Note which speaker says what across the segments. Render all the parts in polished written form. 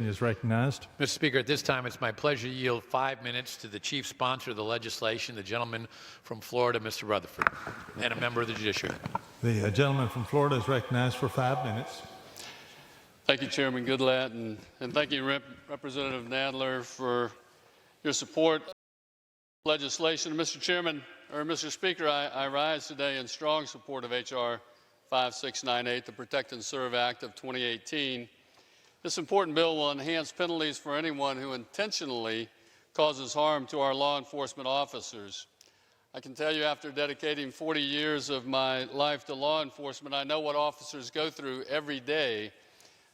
Speaker 1: Is recognized.
Speaker 2: Mr. Speaker, at this time, it's my pleasure to yield 5 minutes to the chief sponsor of the legislation, the gentleman from Florida, Mr. Rutherford, and a member of the judiciary.
Speaker 1: The gentleman from Florida is recognized for 5 minutes.
Speaker 3: Thank you, Chairman Goodlatte, and thank you, Representative Nadler, for your support of legislation. Mr. Speaker, I rise today in strong support of H.R. 5698, the Protect and Serve Act of 2018. This important bill will enhance penalties for anyone who intentionally causes harm to our law enforcement officers. I can tell you, after dedicating 40 years of my life to law enforcement, I know what officers go through every day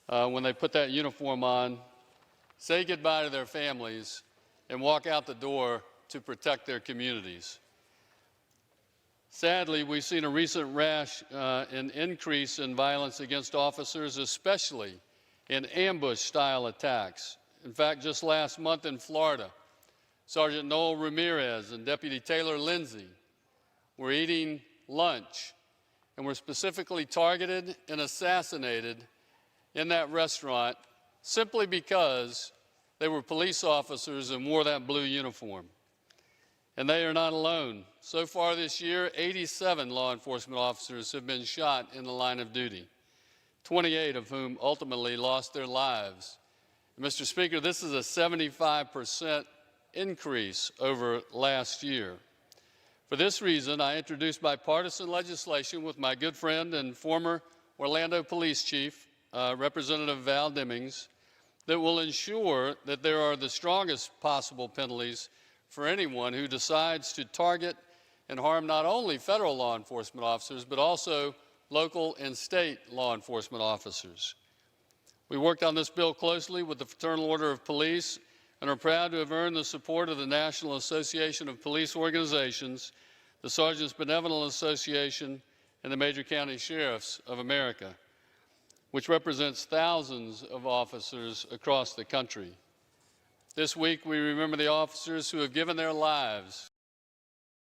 Speaker 3: when they put that uniform on, say goodbye to their families, and walk out the door to protect their communities. Sadly, we've seen a recent rash and increase in violence against officers, especially in ambush-style attacks. In fact, just last month in Florida, Sergeant Noel Ramirez and Deputy Taylor Lindsay were eating lunch and were specifically targeted and assassinated in that restaurant simply because they were police officers and wore that blue uniform. And they are not alone. So far this year, 87 law enforcement officers have been shot in the line of duty, 28 of whom ultimately lost their lives. Mr. Speaker, this is a 75% increase over last year. For this reason, I introduced bipartisan legislation with my good friend and former Orlando Police Chief, Representative Val Demings, that will ensure that there are the strongest possible penalties for anyone who decides to target and harm not only federal law enforcement officers, but also local and state law enforcement officers. We worked on this bill closely with the Fraternal Order of Police and are proud to have earned the support of the National Association of Police Organizations, the Sergeants Benevolent Association, and the Major County Sheriffs of America, which represents thousands of officers across the country. This week, we remember the officers who have given their lives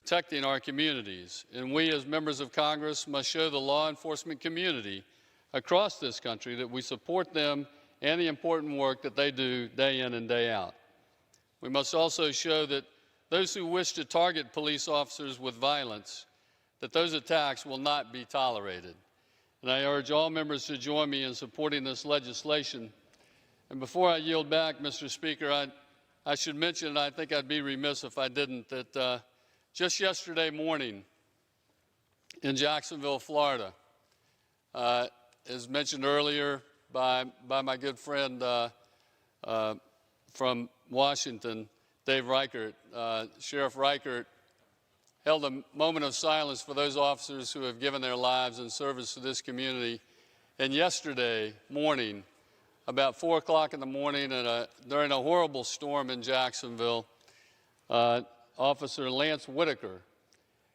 Speaker 3: protecting our communities, and we as members of Congress must show the law enforcement community across this country that we support them and the important work that they do day in and day out. We must also show that those who wish to target police officers with violence, that those attacks will not be tolerated. And I urge all members to join me in supporting this legislation. And before I yield back, Mr. Speaker, I should mention, and I think I'd be remiss if I didn't, that just yesterday morning in Jacksonville, Florida, as mentioned earlier by my good friend from Washington, Dave Reichert, Sheriff Reichert held a moment of silence for those officers who have given their lives in service to this community. And yesterday morning, about 4 o'clock in the morning, during a horrible storm in Jacksonville, Officer Lance Whitaker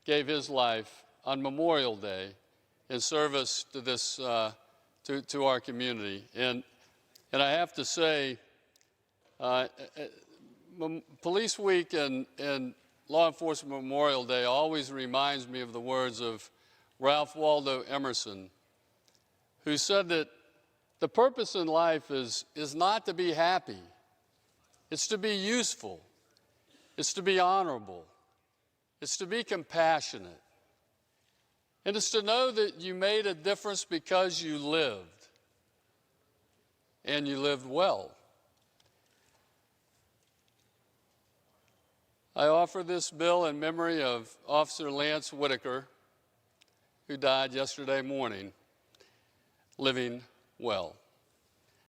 Speaker 3: gave his life on Memorial Day in service to this to our community. And I have to say, Police Week and Law Enforcement Memorial Day always reminds me of the words of Ralph Waldo Emerson, who said that the purpose in life is not to be happy. It's to be useful. It's to be honorable. It's to be compassionate. And it's to know that you made a difference because you lived, and you lived well. I offer this bill in memory of Officer Lance Whitaker, who died yesterday morning, living well.